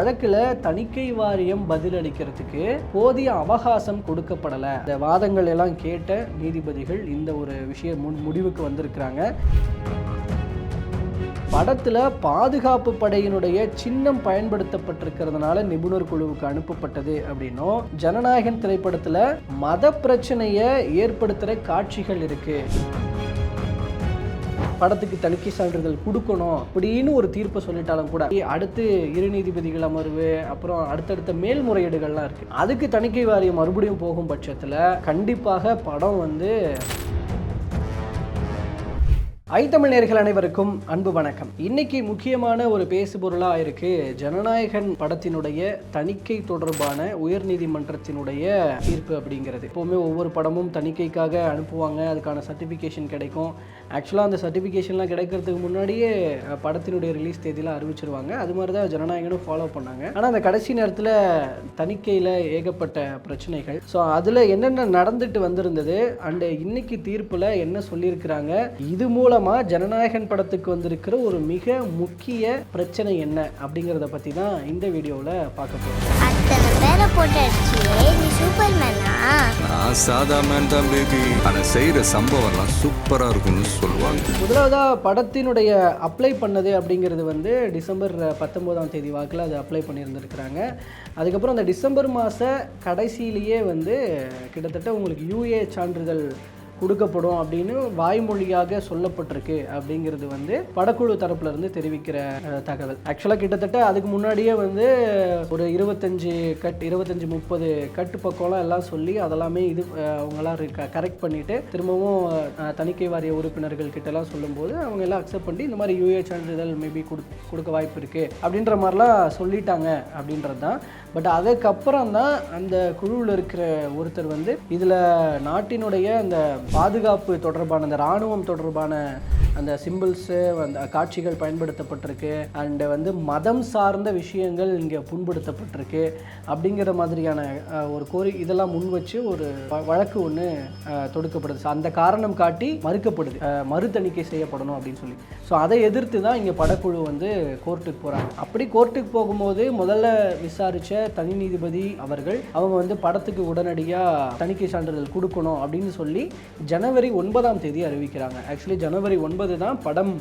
வழக்குல தணிக்கை வாரியம் பதிலளிக்கிறதுக்கு போதிய அவகாசம் கொடுக்கப்படலை. இந்த வாதங்கள் எல்லாம் கேட்ட நீதிபதிகள் இந்த ஒரு விஷயம் முடிவுக்கு வந்திருக்கிறாங்க. படத்தில் பாதுகாப்பு படையினுடைய சின்னம் பயன்படுத்தப்பட்டிருக்கிறதுனால நிபுணர் குழுவுக்கு அனுப்பப்பட்டது அப்படின்னும், ஜனநாயகன் திரைப்படத்தில் மத பிரச்சனையை ஏற்படுத்துகிற காட்சிகள் இருக்கு, படத்துக்கு தணிக்கை சான்றிதழ் கொடுக்கணும் அப்படின்னு ஒரு தீர்ப்பை சொல்லிட்டாலும் கூட அடுத்து இரு நீதிபதிகள் அமர்வு, அப்புறம் அடுத்தடுத்த மேல்முறையீடுகள்லாம் இருக்கு. அதுக்கு தணிக்கை வாரியம் மறுபடியும் போகும் பட்சத்தில் கண்டிப்பாக படம் தமிழ் நேயர்கள் அனைவருக்கும் அன்பு வணக்கம். இன்னைக்கு முக்கியமான ஒரு பேசுபொருளாக இருக்கு ஜனநாயகன் படத்தினுடைய தணிக்கை தொடர்பான உயர்நீதிமன்றத்தினுடைய தீர்ப்பு அப்படிங்கிறது. எப்போவுமே ஒவ்வொரு படமும் தணிக்கைக்காக அனுப்புவாங்க, அதுக்கான சர்டிஃபிகேஷன் கிடைக்கும். ஆக்சுவலாக அந்த சர்டிஃபிகேஷன்லாம் கிடைக்கிறதுக்கு முன்னாடியே படத்தினுடைய ரிலீஸ் தேதியெலாம் அறிவிச்சிருவாங்க. அது மாதிரி தான் ஜனநாயகனும் ஃபாலோ பண்ணாங்க. ஆனால் அந்த கடைசி நேரத்தில் தணிக்கையில் ஏகப்பட்ட பிரச்சனைகள். ஸோ அதில் என்னென்ன நடந்துட்டு வந்திருந்தது அண்ட் இன்னைக்கு தீர்ப்பில் என்ன சொல்லியிருக்கிறாங்க, இது மூலமாக ஜனநாயகன் படத்துக்கு வந்திருக்கிற ஒரு மிக முக்கிய பிரச்சனை என்ன அப்படிங்கிறத பற்றி தான் இந்த வீடியோவில் பார்க்க போகிறோம். முதலாவதாக படத்தினுடைய அப்ளை பண்ணது அப்படிங்கிறது டிசம்பர் 19ஆம் தேதி வாக்கில் அது அப்ளை பண்ணியிருந்திருக்கிறாங்க. அதுக்கப்புறம் அந்த டிசம்பர் மாத கடைசியிலேயே கிட்டத்தட்ட உங்களுக்கு யூஏ சான்றிதழ் கொடுக்கப்படும் அப்படின்னு வாய்மொழியாக சொல்லப்பட்டிருக்கு அப்படிங்கிறது படக்குழு தரப்புல இருந்து தெரிவிக்கிற தகவல். ஆக்சுவலாக கிட்டத்தட்ட அதுக்கு முன்னாடியே ஒரு 25-30 கட்டு பக்கம்லாம் எல்லாம் சொல்லி அதெல்லாமே அவங்களாம் கரெக்ட் பண்ணிட்டு திரும்பவும் தணிக்கை வாரிய உறுப்பினர்கள் கிட்டலாம் சொல்லும்போது அவங்க எல்லாம் அக்செப்ட் பண்ணி இந்த மாதிரி யூஏ சான்றிதழ் மேபி கொடுக்க வாய்ப்பு இருக்கு அப்படின்ற மாதிரிலாம் சொல்லிட்டாங்க அப்படின்றது தான். பட் அதுக்கப்புறம் தான் அந்த குழுவில் இருக்கிற ஒருத்தர் இதில் நாட்டினுடைய அந்த பாதுகாப்பு தொடர்பான அந்த இராணுவம் தொடர்பான அந்த சிம்பிள்ஸு அந்த காட்சிகள் பயன்படுத்தப்பட்டிருக்கு அண்டு மதம் சார்ந்த விஷயங்கள் இங்கே புண்படுத்தப்பட்டிருக்கு அப்படிங்கிற மாதிரியான ஒரு இதெல்லாம் முன் வச்சு ஒரு வழக்கு ஒன்று தொடுக்கப்படுது. அந்த காரணம் காட்டி மறுக்கப்படுது, மறு தணிக்கை செய்யப்படணும் அப்படின்னு சொல்லி. ஸோ அதை எதிர்த்து தான் இங்கே படக்குழு கோர்ட்டுக்கு போகிறாங்க. அப்படி கோர்ட்டுக்கு போகும்போது முதல்ல விசாரித்த தனி நீதிபதி அவங்க படத்துக்கு உடனடியாக தணிக்கை சான்றிதழ் கொடுக்கணும் அப்படின்னு சொல்லி ஜனவரி 9ஆம் தேதி அறிவிக்கிறாங்க. ஆக்சுவலி ஜனவரி 9 தான் படம்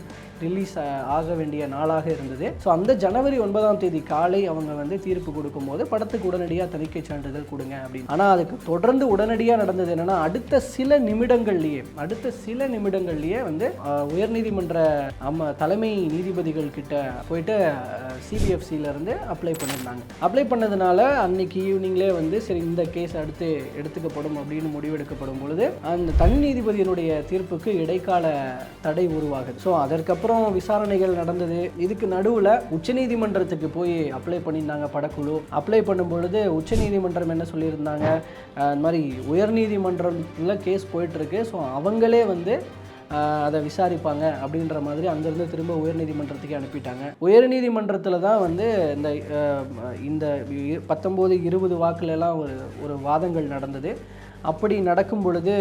ரிலீஸ் ஆக வேண்டிய நாளாக இருந்தது. ஸோ அந்த ஜனவரி 9ஆம் தேதி காலை அவங்க தீர்ப்பு கொடுக்கும்போது படத்துக்கு உடனடியாக தணிக்கை சான்றிதழ் கொடுங்க அப்படின்னு. ஆனால் அதுக்கு தொடர்ந்து உடனடியாக நடந்தது என்னன்னா, அடுத்த சில நிமிடங்கள்லேயே உயர்நீதிமன்ற தலைமை நீதிபதிகள் கிட்ட போயிட்டு சிபிஎஃப்சில இருந்து அப்ளை பண்ணியிருந்தாங்க. அப்ளை பண்ணதுனால அன்னைக்கு ஈவினிங்லேயே சரி இந்த கேஸ் அடுத்து எடுத்துக்கப்படும் அப்படின்னு முடிவெடுக்கப்படும் பொழுது அந்த தனி நீதிபதியினுடைய தீர்ப்புக்கு இடைக்கால தடை உருவாகுது. ஸோ அதற்கப்புறம் விசாரணைகள் நடந்தது. இதுக்கு நடுவில் உச்சநீதிமன்றத்துக்கு போய் அப்ளை பண்ணியிருந்தாங்க படக்குழு. அப்ளை பண்ணும் பொழுது உச்சநீதிமன்றம் என்ன சொல்லியிருந்தாங்க, இந்த மாதிரி உயர்நீதிமன்றத்தில் கேஸ் போயிட்டுருக்கு, ஸோ அவங்களே அதை விசாரிப்பாங்க அப்படின்ற மாதிரி அங்கேருந்து திரும்ப உயர்நீதிமன்றத்துக்கு அனுப்பிட்டாங்க. உயர்நீதிமன்றத்தில் தான் இந்த 19-20 வாக்குலலாம் ஒரு வாதங்கள் நடந்தது. அப்படி நடக்கும் பொழுது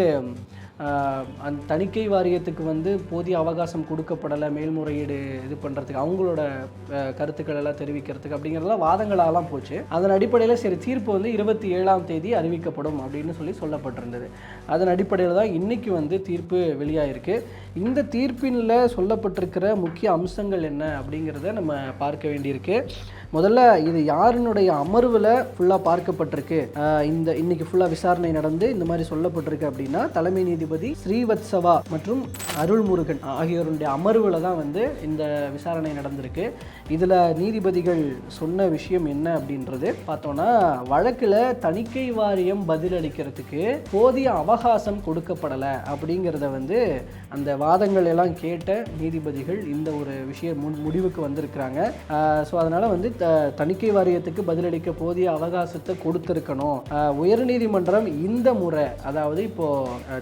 அந்த தணிக்கை வாரியத்துக்கு போதிய அவகாசம் கொடுக்கப்படலை, மேல்முறையீடு இது பண்ணுறதுக்கு, அவங்களோட கருத்துக்கள் எல்லாம் தெரிவிக்கிறதுக்கு அப்படிங்கிறதெல்லாம் வாதங்களாலாம் போச்சு. அதன் அடிப்படையில் சரி தீர்ப்பு 27ஆம் தேதி அறிவிக்கப்படும் அப்படின்னு சொல்லப்பட்டிருந்தது. அதன் அடிப்படையில் தான் இன்றைக்கி தீர்ப்பு வெளியாகிருக்கு. இந்த தீர்ப்பில் சொல்லப்பட்டிருக்கிற முக்கிய அம்சங்கள் என்ன அப்படிங்கிறத நம்ம பார்க்க வேண்டியிருக்கு. முதல்ல இது யாருனுடைய அமர்வில் ஃபுல்லாக பார்க்கப்பட்டிருக்கு, இன்னைக்கு ஃபுல்லாக விசாரணை நடந்து இந்த மாதிரி சொல்லப்பட்டிருக்கு அப்படின்னா தலைமை நீதிபதி ஸ்ரீவத்சவா மற்றும் அருள்முருகன் ஆகியோருடைய அமர்வில் தான் இந்த விசாரணை நடந்திருக்கு. இதில் நீதிபதிகள் சொன்ன விஷயம் என்ன அப்படின்றது பார்த்தோன்னா, வழக்கில் தணிக்கை வாரியம் பதிலளிக்கிறதுக்கு போதிய அவகாசம் கொடுக்கப்படலை அப்படிங்கிறத அந்த வாதங்கள் எல்லாம் கேட்ட நீதிபதிகள் இந்த ஒரு விஷயம் முடிவுக்கு வந்திருக்கிறாங்க. ஸோ அதனால் தணிக்கை வாரியத்துக்கு பதிலளிக்க போதிய அவகாசத்தை கொடுத்திருக்கணும். உயர்நீதிமன்றம் இந்த முறை, அதாவது இப்போ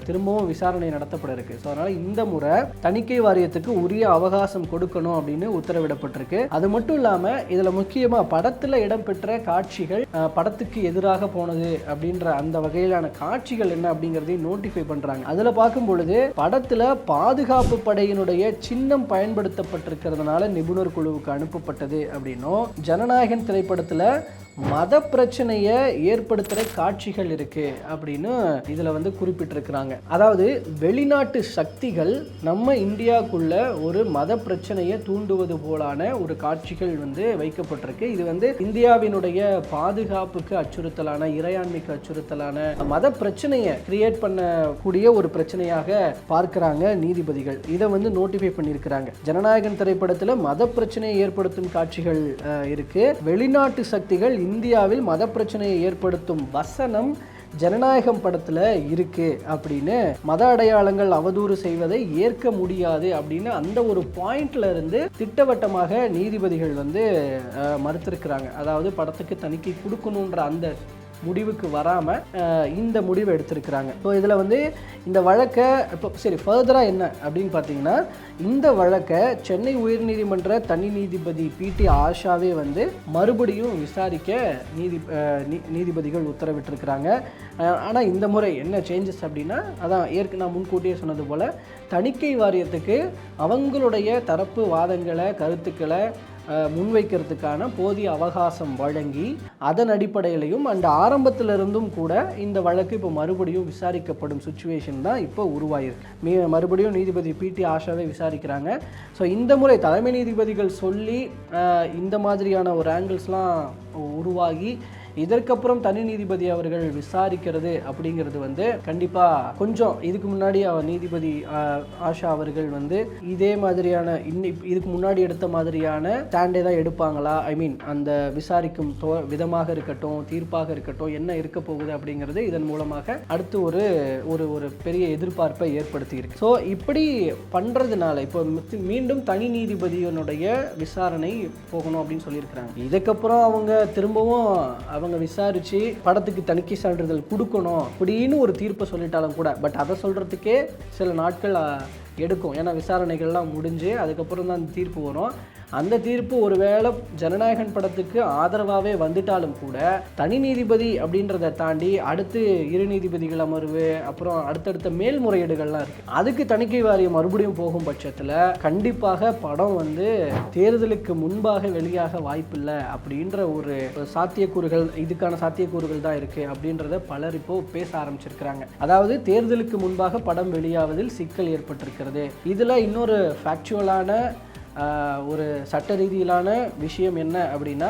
திரும்பவும் விசாரணை நடத்தப்பட இருக்கு, ஸோ அதனால இந்த முறை தணிக்கை வாரியத்துக்கு உரிய அவகாசம் கொடுக்கணும் அப்படின்னு உத்தரவிடப்பட்டிருக்கு. அது மட்டும் இல்லாம இதுல முக்கியமா படத்துல இடம்பெற்ற காட்சிகள் படத்துக்கு எதிராக போனது அப்படின்ற அந்த வகையிலான காட்சிகள் என்ன அப்படிங்கறதையும் நோட்டிஃபை பண்றாங்க. அதுல பார்க்கும் பொழுது படத்துல பாதுகாப்பு படையினுடைய சின்னம் பயன்படுத்தப்பட்டிருக்கிறதுனால நிபுணர் குழுவுக்கு அனுப்பப்பட்டது அப்படின்னும், ஜனநாயகன் திரைப்படத்தில் மத பிரச்சனையை ஏற்படுத்துகிற காட்சிகள் இருக்கு அப்படின்னு இதில் வந்து குறிப்பிட்டிருக்கிறாங்க. அதாவது வெளிநாட்டு சக்திகள் நம்ம இந்தியாவுக்குள்ள ஒரு மத பிரச்சனையை தூண்டுவது போலான ஒரு காட்சிகள் வந்து வைக்கப்பட்டிருக்கு. இது வந்து இந்தியாவினுடைய பாதுகாப்புக்கு அச்சுறுத்தலான, இறையாண்மைக்கு அச்சுறுத்தலான மத பிரச்சனையை கிரியேட் பண்ணக்கூடிய ஒரு பிரச்சனையாக பார்க்கிறாங்க நீதிபதிகள். இதை வந்து நோட்டிஃபை பண்ணியிருக்கிறாங்க. ஜனநாயகன் திரைப்படத்தில் மத பிரச்சனையை ஏற்படுத்தும் காட்சிகள் இருக்கு. வெளிநாட்டு சக்திகள் இந்தியாவில் மத பிரச்சனையை ஏற்படுத்தும் வசனம் ஜனநாயகம் படத்தில் இருக்கு அப்படின்னு, மத அடையாளங்கள் அவதூறு செய்வதை ஏற்க முடியாது அப்படின்னு அந்த ஒரு பாயிண்ட்ல இருந்து திட்டவட்டமாக நீதிபதிகள் வந்து மறுத்திருக்கிறாங்க. அதாவது படத்துக்கு தணிக்கை கொடுக்கணுன்ற அந்த முடிவுக்கு வராமல் இந்த முடிவை எடுத்திருக்கிறாங்க. ஸோ இதில் வந்து இந்த வழக்கை இப்போ சரி ஃபர்தராக என்ன அப்படின்னு பார்த்தீங்கன்னா, இந்த வழக்கை சென்னை உயர்நீதிமன்ற தனி நீதிபதி பிடி ஆஷாவே வந்து மறுபடியும் விசாரிக்க நீதிபதிகள் உத்தரவிட்டிருக்கிறாங்க. ஆனால் இந்த முறை என்ன சேஞ்சஸ் அப்படின்னா, அதான் நான் முன்கூட்டியே சொன்னது போல் தணிக்கை வாரியத்துக்கு அவங்களுடைய தரப்பு வாதங்களை, கருத்துக்களை முன்வைக்கிறதுக்கான போதிய அவகாசம் வழங்கி அதன் அடிப்படையிலையும் அந்த ஆரம்பத்திலிருந்தும் கூட இந்த வழக்கு இப்போ மறுபடியும் விசாரிக்கப்படும் சுச்சுவேஷன் தான் இப்போ உருவாயிருக்கு. மறுபடியும் நீதிபதி பிடி ஆஷாவை விசாரிக்கிறாங்க. ஸோ இந்த முறை தலைமை நீதிபதிகள் சொல்லி இந்த மாதிரியான ஒரு ஆங்கிள்ஸ்லாம் உருவாகி இதற்கப்புறம் தனி நீதிபதி அவர்கள் விசாரிக்கிறது அப்படிங்கிறது வந்து கண்டிப்பாக கொஞ்சம் இதுக்கு முன்னாடி நீதிபதி ஆஷா அவர்கள் வந்து இதே மாதிரியான இதுக்கு முன்னாடி எடுத்த மாதிரியான ஸ்டாண்டே தான் எடுப்பாங்களா, ஐ மீன் அந்த விசாரிக்கும் விதமாக இருக்கட்டும், தீர்ப்பாக இருக்கட்டும், என்ன இருக்க போகுது அப்படிங்கிறது இதன் மூலமாக அடுத்து ஒரு ஒரு ஒரு பெரிய எதிர்பார்ப்பை ஏற்படுத்தி இருக்கு. ஸோ இப்படி பண்ணுறதுனால இப்போ மீண்டும் தனி நீதிபதியினுடைய விசாரணை போகணும் அப்படின்னு சொல்லியிருக்கிறாங்க. இதுக்கப்புறம் அவங்க திரும்பவும் அவங்க விசாரித்து படத்துக்கு தணிக்கை சான்றிதழ் கொடுக்கணும் அப்படின்னு ஒரு தீர்ப்பை சொல்லிட்டாலும் கூட, பட் அதை சொல்கிறதுக்கே சில நாட்கள் எடுக்கும். ஏன்னா விசாரணைகள்லாம் முடிஞ்சு அதுக்கப்புறம் தான் அந்த தீர்ப்பு வரும். அந்த தீர்ப்பு ஒருவேளை ஜனநாயகன் படத்துக்கு ஆதரவாகவே வந்துட்டாலும் கூட தனி நீதிபதி அப்படின்றத தாண்டி அடுத்து இரு நீதிபதிகள் அமர்வு, அப்புறம் அடுத்தடுத்த மேல்முறையீடுகள்லாம் இருக்குது. அதுக்கு தணிக்கை வாரியம் மறுபடியும் போகும் பட்சத்தில் கண்டிப்பாக படம் வந்து தேர்தலுக்கு முன்பாக வெளியாக வாய்ப்பில்லை அப்படின்ற ஒரு சாத்தியக்கூறுகள், இதுக்கான சாத்தியக்கூறுகள் தான் இருக்குது அப்படின்றத பலர் இப்போ பேச ஆரம்பிச்சிருக்கிறாங்க. அதாவது தேர்தலுக்கு முன்பாக படம் வெளியாவதில் சிக்கல் ஏற்பட்டிருக்கிறது. இதில் இன்னொரு ஃபேக்சுவலான ஒரு சட்ட ரீதியிலான விஷயம் என்ன அப்படின்னா,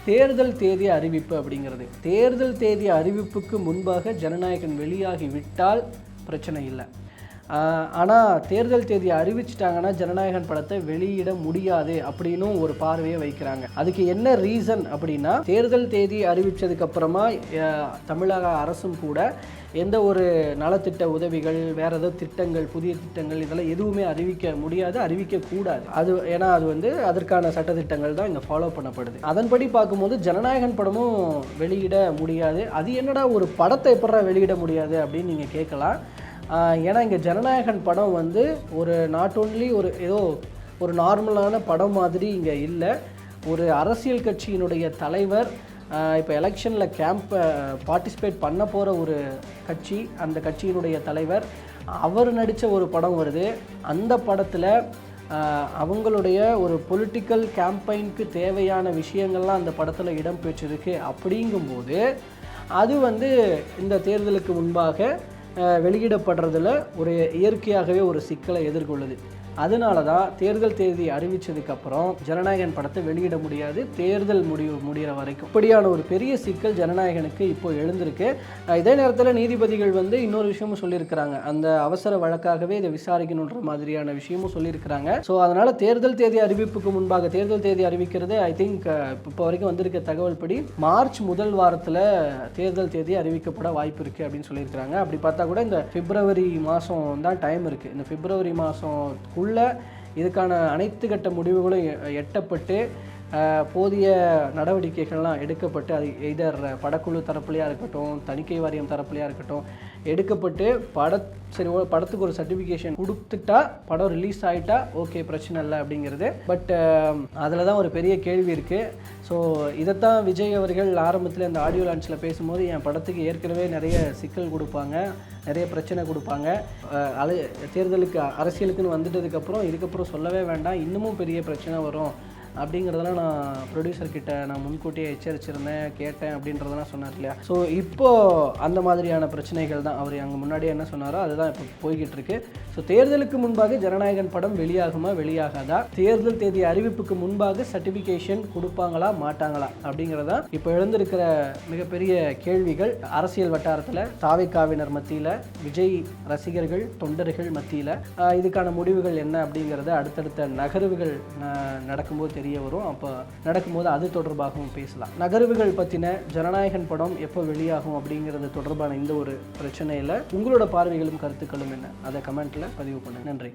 தேர்தல் தேதி அறிவிப்பு அப்படிங்கிறது. தேர்தல் தேதி அறிவிப்புக்கு முன்பாக ஜனநாயகன் வெளியாகி விட்டால் பிரச்சனை இல்லை. ஆனால் தேர்தல் தேதி அறிவிச்சிட்டாங்கன்னா ஜனநாயகன் படத்தை வெளியிட முடியாது அப்படின்னு ஒரு பார்வையை வைக்கிறாங்க. அதுக்கு என்ன ரீசன் அப்படின்னா, தேர்தல் தேதி அறிவித்ததுக்கு அப்புறமா தமிழக அரசும் கூட எந்த ஒரு நலத்திட்ட உதவிகள், வேறு ஏதோ திட்டங்கள், புதிய திட்டங்கள் இதெல்லாம் எதுவுமே அறிவிக்க முடியாது, அறிவிக்கக்கூடாது. அது ஏன்னா அது வந்து அதற்கான சட்டத்திட்டங்கள் தான் இங்கே ஃபாலோ பண்ணப்படுது. அதன்படி பார்க்கும்போது ஜனநாயகன் படமும் வெளியிட முடியாது. அது என்னடா ஒரு படத்தை எப்படா வெளியிட முடியாது அப்படின்னு நீங்கள் கேட்கலாம். ஏன்னா இங்கே ஜனநாயகன் படம் வந்து ஒரு நாட் ஓன்லி ஒரு ஏதோ ஒரு நார்மலான படம் மாதிரி இங்கே இல்லை. ஒரு அரசியல் கட்சியினுடைய தலைவர் இப்போ எலெக்ஷனில் பார்ட்டிசிபேட் பண்ண போகிற ஒரு கட்சி, அந்த கட்சியினுடைய தலைவர் அவர் நடித்த ஒரு படம் வருது. அந்த படத்தில் அவங்களுடைய ஒரு பொலிட்டிக்கல் கேம்பெயினுக்கு தேவையான விஷயங்கள்லாம் அந்த படத்தில் இடம்பெற்றிருக்கு. அப்படிங்கும்போது அது வந்து இந்த தேர்தலுக்கு முன்பாக வெளியிடப்படுறதுல ஒரு இயற்கையாகவே ஒரு சிக்கலை எதிர்கொள்ளுது. அதனால தான் தேர்தல் தேதி அறிவித்ததுக்கப்புறம் ஜனநாயகன் படத்தை வெளியிட முடியாது, தேர்தல் முடிகிற வரைக்கும். இப்படியான ஒரு பெரிய சிக்கல் ஜனநாயகனுக்கு இப்போ எழுந்திருக்கு. இதே நேரத்தில் நீதிபதிகள் வந்து இன்னொரு விஷயமும் சொல்லியிருக்கிறாங்க. அந்த அவசர வழக்காகவே இதை விசாரிக்கணுன்ற மாதிரியான விஷயமும் சொல்லியிருக்கிறாங்க. ஸோ அதனால் தேர்தல் தேதி அறிவிப்புக்கு முன்பாக, தேர்தல் தேதி அறிவிக்கிறது ஐ திங்க் இப்போ வரைக்கும் வந்திருக்க தகவல் படி மார்ச் முதல் வாரத்தில் தேர்தல் தேதி அறிவிக்கப்பட வாய்ப்பு இருக்குது அப்படின்னு சொல்லியிருக்கிறாங்க. அப்படி பார்த்தா கூட இந்த பிப்ரவரி மாதம் தான் டைம் இருக்குது. இந்த பிப்ரவரி மாதம் இதுக்கான அனைத்து கட்ட முடிவுகளும் எட்டப்பட்டு போதிய நடவடிக்கைகள்லாம் எடுக்கப்பட்டு, அது எய்தர் படக்குழு தரப்புலையாக இருக்கட்டும், தணிக்கை வாரியம் தரப்புலையாக இருக்கட்டும் எடுக்கப்பட்டு படத்துக்கு ஒரு சர்டிஃபிகேஷன் கொடுத்துட்டா படம் ரிலீஸ் ஆகிட்டா ஓகே, பிரச்சனை இல்லை அப்படிங்கிறது. பட் அதில் தான் ஒரு பெரிய கேள்வி இருக்குது. ஸோ இதைத்தான் விஜய் அவர்கள் ஆரம்பத்தில் இந்த ஆடியோ லான்ச்சில் பேசும்போது, என் படத்துக்கு ஏற்கனவே நிறைய சிக்கல் கொடுப்பாங்க, நிறைய பிரச்சனை கொடுப்பாங்க, தேர்தலுக்கு அரசியலுக்குன்னு வந்துட்டதுக்கப்புறம் இதுக்கப்புறம் சொல்லவே வேண்டாம், இன்னமும் பெரிய பிரச்சனை வரும் அப்படிங்கிறதெல்லாம் நான் ப்ரொடியூசர் கிட்ட நான் முன்கூட்டியே எச்சரிச்சிருந்தேன், கேட்டேன் அப்படின்றதெல்லாம் சொன்னார் இல்லையா. ஸோ இப்போது அந்த மாதிரியான பிரச்சனைகள் தான் அவர் அங்கே முன்னாடியே என்ன சொன்னாரோ அதுதான் இப்போ போய்கிட்டு இருக்கு. ஸோ தேர்தலுக்கு முன்பாக ஜனநாயகன் படம் வெளியாகுமா வெளியாகாதா, தேர்தல் தேதி அறிவிப்புக்கு முன்பாக சர்டிஃபிகேஷன் கொடுப்பாங்களா மாட்டாங்களா அப்படிங்கிறதா இப்போ எழுந்திருக்கிற மிகப்பெரிய கேள்விகள். அரசியல் வட்டாரத்தில் தாவேக்காவினர் மத்தியில், விஜய் ரசிகர்கள் தொண்டர்கள் மத்தியில் இதுக்கான முடிவுகள் என்ன அப்படிங்கிறத அடுத்தடுத்த நகர்வுகள் நடக்கும்போது தெரிய வரும். அப்போ நடக்கும்போது அது தொடர்பாகவும் பேசலாம். நகர்வுகள் பற்றின ஜனநாயகன் படம் எப்போ வெளியாகும் அப்படிங்கிறது தொடர்பான இந்த ஒரு பிரச்சனையில் உங்களோட பார்வைகளும் கருத்துக்களும் என்ன, அதை கமெண்ட்டில் பதிவு பண்ணுங்க. நன்றி.